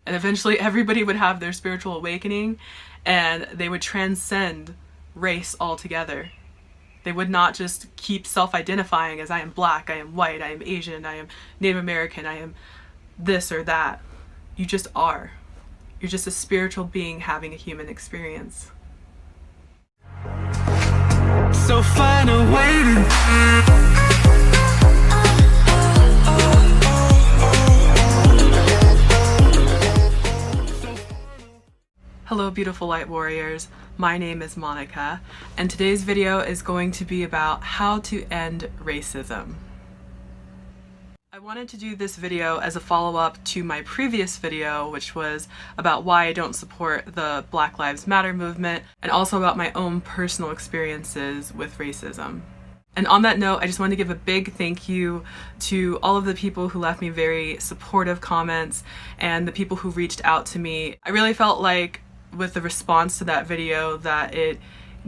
And eventually everybody would have their spiritual awakening and they would transcend race altogether. They would not just keep self-identifying as I am black, I am white, I am Asian, I am Native American, I am this or that. You just are. You're just a spiritual being having a human experience. So find a way to... Hello beautiful light warriors, my name is Monica, and today's video is going to be about how to end racism. I wanted to do this video as a follow-up to my previous video, which was about why I don't support the Black Lives Matter movement, and also about my own personal experiences with racism. And on that note, I just wanted to give a big thank you to all of the people who left me very supportive comments and the people who reached out to me. I really felt like with the response to that video that it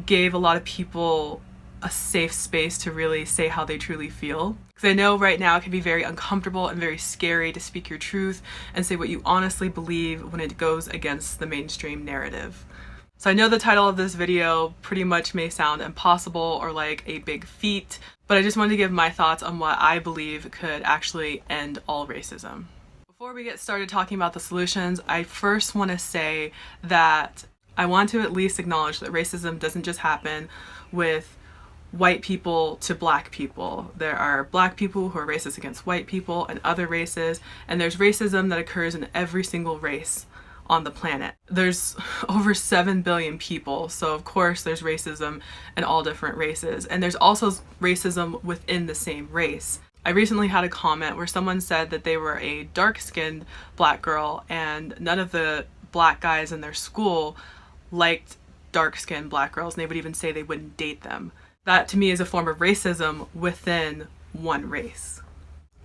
gave a lot of people a safe space to really say how they truly feel. Because I know right now it can be very uncomfortable and very scary to speak your truth and say what you honestly believe when it goes against the mainstream narrative. So I know the title of this video pretty much may sound impossible or like a big feat, but I just wanted to give my thoughts on what I believe could actually end all racism. Before we get started talking about the solutions, I first want to say that I want to at least acknowledge that racism doesn't just happen with white people to black people. There are black people who are racist against white people and other races, and there's racism that occurs in every single race on the planet. There's over 7 billion people, so of course there's racism in all different races, and there's also racism within the same race. I recently had a comment where someone said that they were a dark-skinned black girl and none of the black guys in their school liked dark-skinned black girls, and they would even say they wouldn't date them. That to me is a form of racism within one race.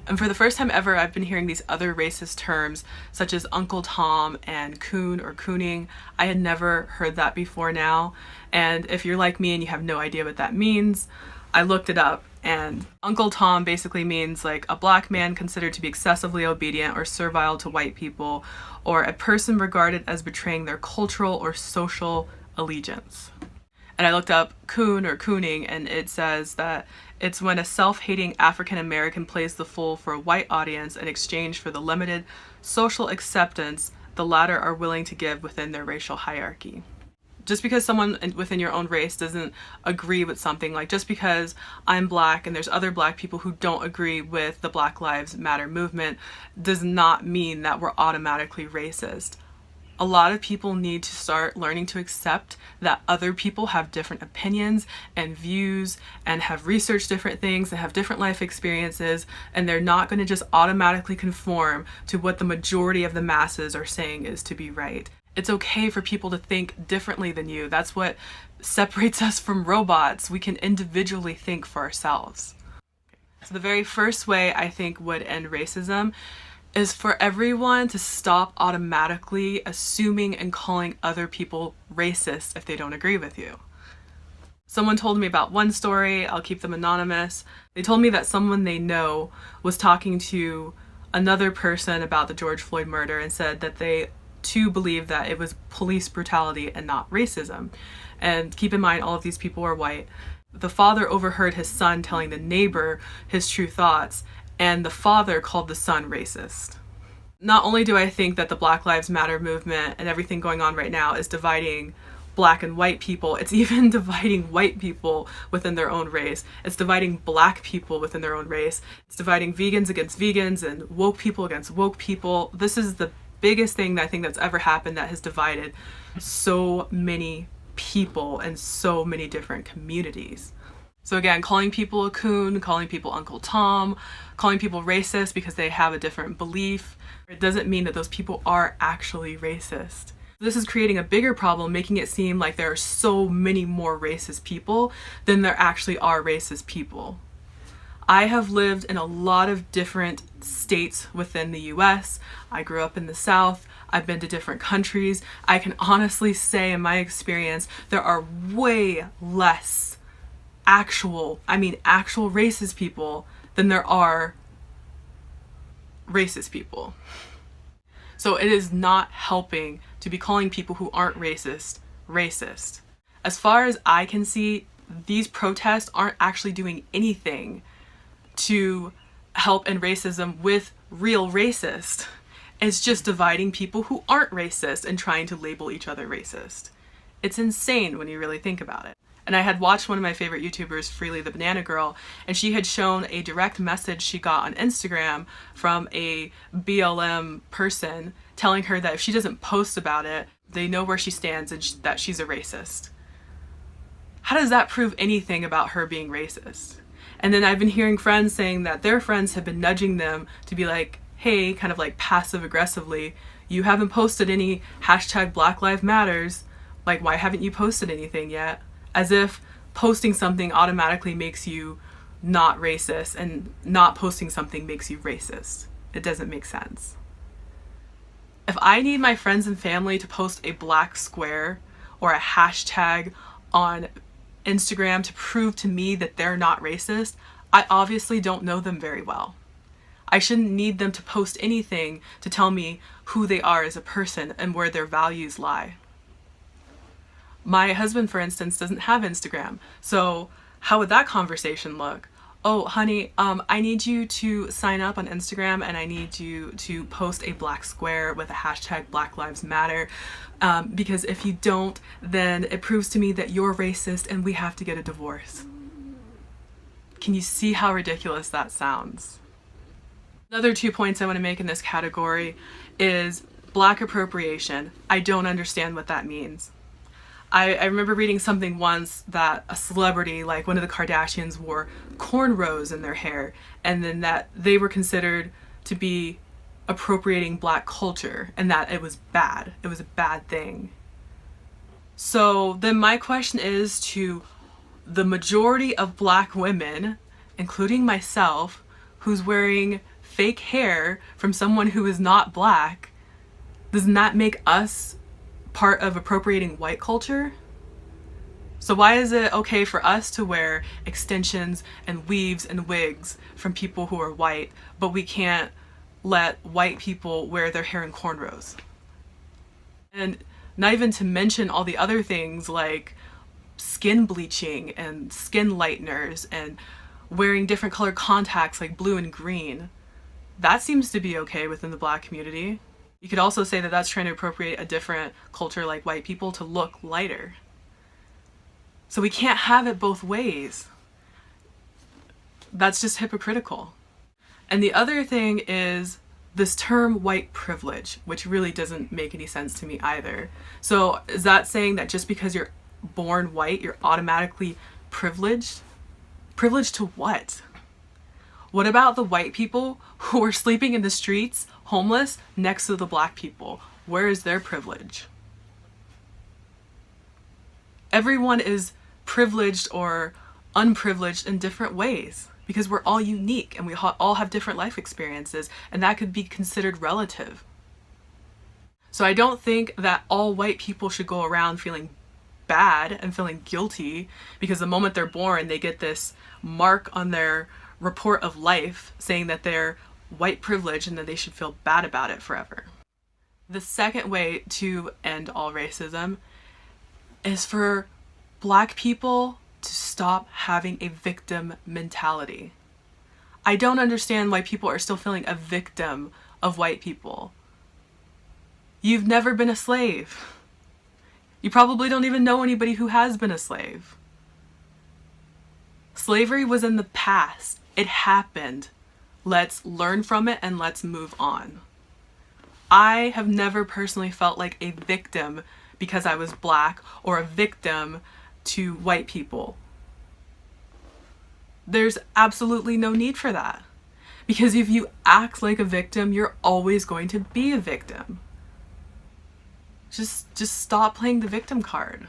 And for the first time ever, I've been hearing these other racist terms such as Uncle Tom and coon or cooning. I had never heard that before now, and if you're like me and you have no idea what that means, I looked it up, and Uncle Tom basically means like a black man considered to be excessively obedient or servile to white people, or a person regarded as betraying their cultural or social allegiance. And I looked up coon or cooning, and it says that it's when a self-hating African American plays the fool for a white audience in exchange for the limited social acceptance the latter are willing to give within their racial hierarchy. Just because someone within your own race doesn't agree with something, like just because I'm black and there's other black people who don't agree with the Black Lives Matter movement, does not mean that we're automatically racist. A lot of people need to start learning to accept that other people have different opinions and views and have researched different things and have different life experiences, and they're not going to just automatically conform to what the majority of the masses are saying is to be right. It's okay for people to think differently than you. That's what separates us from robots. We can individually think for ourselves. So the very first way I think would end racism is for everyone to stop automatically assuming and calling other people racist if they don't agree with you. Someone told me about one story, I'll keep them anonymous. They told me that someone they know was talking to another person about the George Floyd murder and said that they too believe that it was police brutality and not racism. And keep in mind, all of these people are white. The father overheard his son telling the neighbor his true thoughts, and the father called the son racist. Not only do I think that the Black Lives Matter movement and everything going on right now is dividing black and white people, it's even dividing white people within their own race. It's dividing black people within their own race. It's dividing vegans against vegans and woke people against woke people. This is the biggest thing that I think that's ever happened that has divided so many people and so many different communities. So again, calling people a coon, calling people Uncle Tom, calling people racist because they have a different belief, it doesn't mean that those people are actually racist. This is creating a bigger problem, making it seem like there are so many more racist people than there actually are racist people. I have lived in a lot of different states within the US. I grew up in the South. I've been to different countries. I can honestly say in my experience, there are way less actual racist people than there are racist people. So it is not helping to be calling people who aren't racist, racist. As far as I can see, these protests aren't actually doing anything to help end racism with real racist. It's just dividing people who aren't racist and trying to label each other racist. It's insane when you really think about it. And I had watched one of my favorite YouTubers, Freely the Banana Girl, and she had shown a direct message she got on Instagram from a BLM person telling her that if she doesn't post about it, they know where she stands and that she's a racist. How does that prove anything about her being racist? And then I've been hearing friends saying that their friends have been nudging them to be like, hey, kind of like passive aggressively, you haven't posted any hashtag Black Lives Matters, like why haven't you posted anything yet? As if posting something automatically makes you not racist and not posting something makes you racist. It doesn't make sense. If I need my friends and family to post a black square or a hashtag on Instagram to prove to me that they're not racist, I obviously don't know them very well. I shouldn't need them to post anything to tell me who they are as a person and where their values lie. My husband, for instance, doesn't have Instagram, so how would that conversation look? Oh, honey, I need you to sign up on Instagram and I need you to post a black square with a hashtag Black Lives Matter, because if you don't, then it proves to me that you're racist and we have to get a divorce. Can you see how ridiculous that sounds? Another 2 points I want to make in this category is Black appropriation. I don't understand what that means. I remember reading something once that a celebrity, like one of the Kardashians, wore cornrows in their hair, and then that they were considered to be appropriating Black culture, and that it was bad. It was a bad thing. So then my question is to the majority of Black women, including myself, who's wearing fake hair from someone who is not Black, doesn't that make us part of appropriating white culture? So why is it okay for us to wear extensions and weaves and wigs from people who are white, but we can't let white people wear their hair in cornrows? And not even to mention all the other things like skin bleaching and skin lighteners and wearing different color contacts like blue and green. That seems to be okay within the Black community. You could also say that that's trying to appropriate a different culture like white people to look lighter. So we can't have it both ways. That's just hypocritical. And the other thing is this term white privilege, which really doesn't make any sense to me either. So is that saying that just because you're born white, you're automatically privileged? Privileged to what? What about the white people who are sleeping in the streets, homeless, next to the Black people? Where is their privilege? Everyone is privileged or unprivileged in different ways because we're all unique and we all have different life experiences, and that could be considered relative. So I don't think that all white people should go around feeling bad and feeling guilty because the moment they're born they get this mark on their report of life saying that they're white privilege and that they should feel bad about it forever. The second way to end all racism is for Black people to stop having a victim mentality. I don't understand why people are still feeling a victim of white people. You've never been a slave. You probably don't even know anybody who has been a slave. Slavery was in the past. It happened. Let's learn from it and let's move on. I have never personally felt like a victim because I was Black or a victim to white people. There's absolutely no need for that. Because if you act like a victim, you're always going to be a victim. Just stop playing the victim card.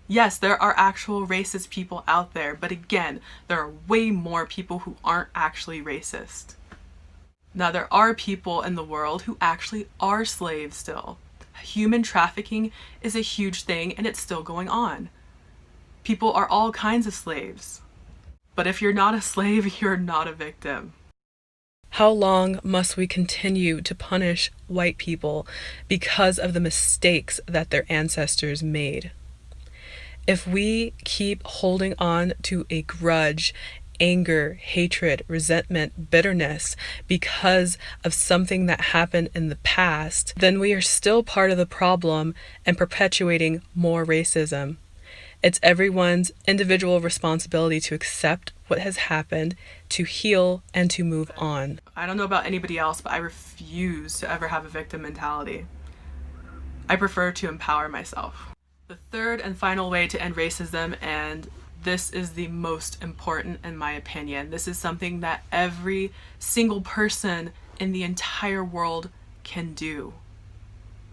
Yes, there are actual racist people out there, but again, there are way more people who aren't actually racist. Now, there are people in the world who actually are slaves still. Human trafficking is a huge thing and it's still going on. People are all kinds of slaves. But if you're not a slave, you're not a victim. How long must we continue to punish white people because of the mistakes that their ancestors made? If we keep holding on to a grudge, anger, hatred, resentment, bitterness because of something that happened in the past, then we are still part of the problem and perpetuating more racism. It's everyone's individual responsibility to accept what has happened, to heal, and to move on. I don't know about anybody else, but I refuse to ever have a victim mentality. I prefer to empower myself. The third and final way to end racism, and this is the most important in my opinion, this is something that every single person in the entire world can do,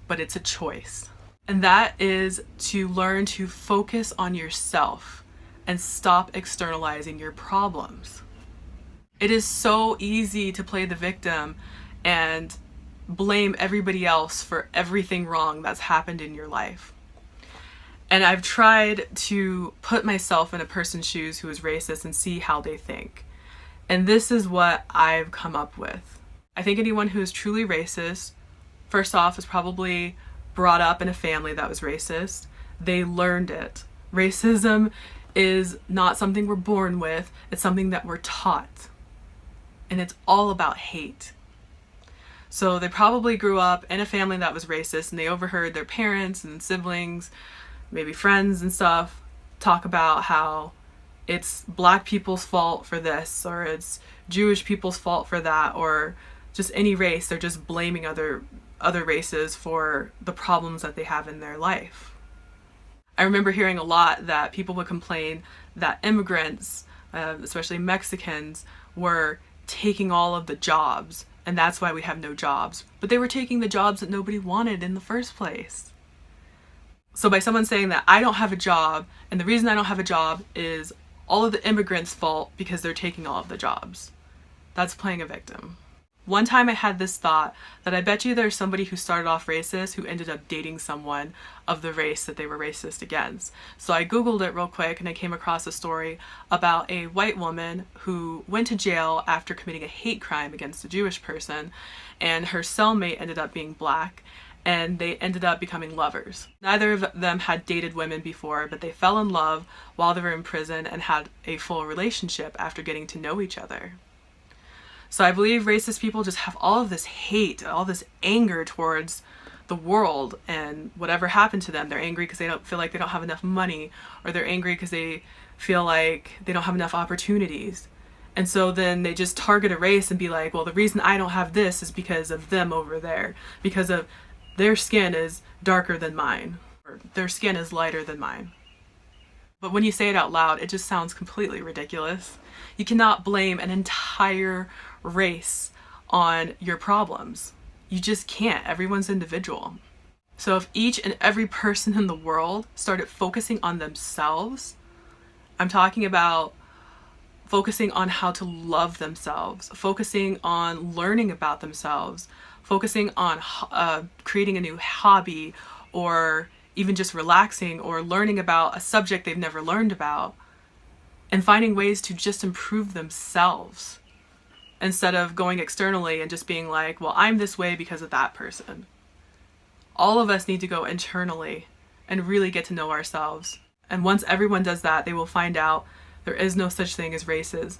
but it's a choice. And that is to learn to focus on yourself and stop externalizing your problems. It is so easy to play the victim and blame everybody else for everything wrong that's happened in your life. And I've tried to put myself in a person's shoes who is racist and see how they think. And this is what I've come up with. I think anyone who is truly racist, first off, is probably brought up in a family that was racist. They learned it. Racism is not something we're born with, it's something that we're taught. And it's all about hate. So they probably grew up in a family that was racist and they overheard their parents and siblings, maybe friends and stuff, talk about how it's black people's fault for this, or it's Jewish people's fault for that, or just any race. They're just blaming other races for the problems that they have in their life. I remember hearing a lot that people would complain that immigrants, especially Mexicans, were taking all of the jobs, and that's why we have no jobs. But they were taking the jobs that nobody wanted in the first place. So by someone saying that I don't have a job, and the reason I don't have a job is all of the immigrants' fault because they're taking all of the jobs, that's playing a victim. One time I had this thought that I bet you there's somebody who started off racist who ended up dating someone of the race that they were racist against. So I Googled it real quick and I came across a story about a white woman who went to jail after committing a hate crime against a Jewish person, and her cellmate ended up being black, and they ended up becoming lovers. Neither of them had dated women before, but they fell in love while they were in prison and had a full relationship after getting to know each other. So I believe racist people just have all of this hate, all this anger towards the world and whatever happened to them. They're angry because they don't feel like they don't have enough money, or they're angry because they feel like they don't have enough opportunities. And so then they just target a race and be like, well, the reason I don't have this is because of them over there, because of their skin is darker than mine, or their skin is lighter than mine. But when you say it out loud, it just sounds completely ridiculous. You cannot blame an entire race on your problems. You just can't. Everyone's individual. So if each and every person in the world started focusing on themselves, I'm talking about focusing on how to love themselves, focusing on learning about themselves, focusing on creating a new hobby, or even just relaxing or learning about a subject they've never learned about, and finding ways to just improve themselves instead of going externally and just being like, well, I'm this way because of that person. All of us need to go internally and really get to know ourselves. And once everyone does that, they will find out there is no such thing as races.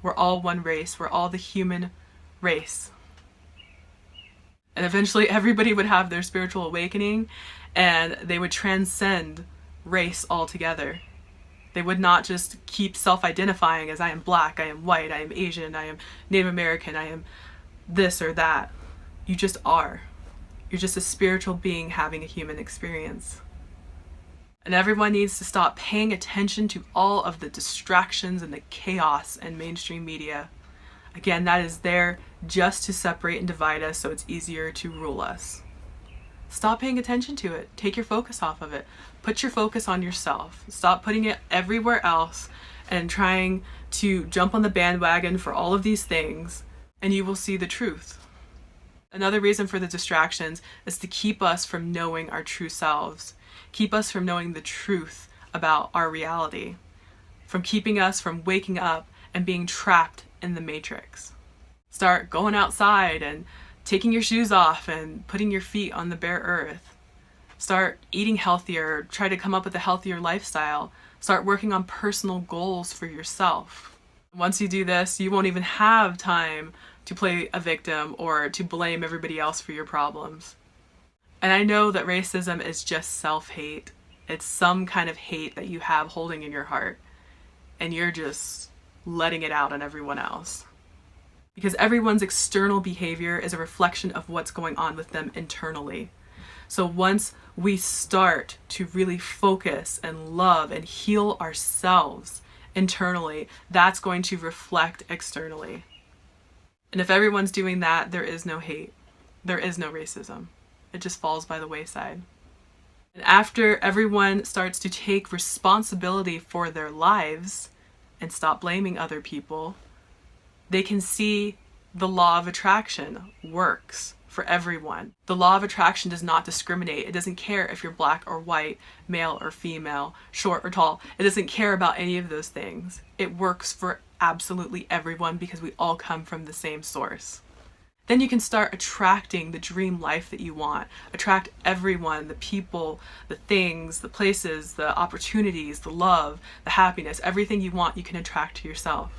We're all one race. We're all the human race. And eventually everybody would have their spiritual awakening and they would transcend race altogether. They would not just keep self-identifying as I am black, I am white, I am Asian, I am Native American, I am this or that. You just are. You're just a spiritual being having a human experience. And everyone needs to stop paying attention to all of the distractions and the chaos in mainstream media. Again, that is there just to separate and divide us so it's easier to rule us. Stop paying attention to it. Take your focus off of it. Put your focus on yourself. Stop putting it everywhere else and trying to jump on the bandwagon for all of these things, and you will see the truth. Another reason for the distractions is to keep us from knowing our true selves, keep us from knowing the truth about our reality, from keeping us from waking up and being trapped in the matrix. Start going outside and taking your shoes off and putting your feet on the bare earth. Start eating healthier, try to come up with a healthier lifestyle. Start working on personal goals for yourself. Once you do this, you won't even have time to play a victim or to blame everybody else for your problems. And I know that racism is just self-hate. It's some kind of hate that you have holding in your heart, and you're just letting it out on everyone else. Because everyone's external behavior is a reflection of what's going on with them internally. So once we start to really focus and love and heal ourselves internally, that's going to reflect externally. And if everyone's doing that, there is no hate. There is no racism. It just falls by the wayside. And after everyone starts to take responsibility for their lives and stop blaming other people, they can see the law of attraction works for everyone. The law of attraction does not discriminate. It doesn't care if you're black or white, male or female, short or tall. It doesn't care about any of those things. It works for absolutely everyone because we all come from the same source. Then you can start attracting the dream life that you want. Attract everyone, the people, the things, the places, the opportunities, the love, the happiness, everything you want, you can attract to yourself.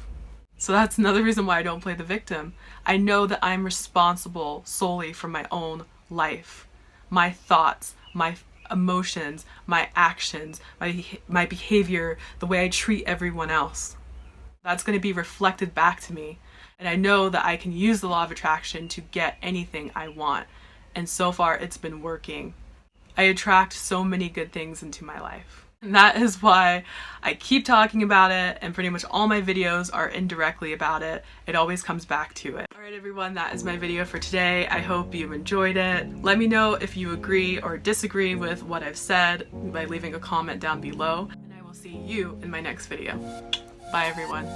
So that's another reason why I don't play the victim. I know that I'm responsible solely for my own life. My thoughts, my emotions, my actions, my behavior, the way I treat everyone else. That's going to be reflected back to me. And I know that I can use the law of attraction to get anything I want. And so far it's been working. I attract so many good things into my life. And that is why I keep talking about it, and pretty much all my videos are indirectly about it. It always comes back to it. Alright everyone, that is my video for today. I hope you enjoyed it. Let me know if you agree or disagree with what I've said by leaving a comment down below. And I will see you in my next video. Bye everyone.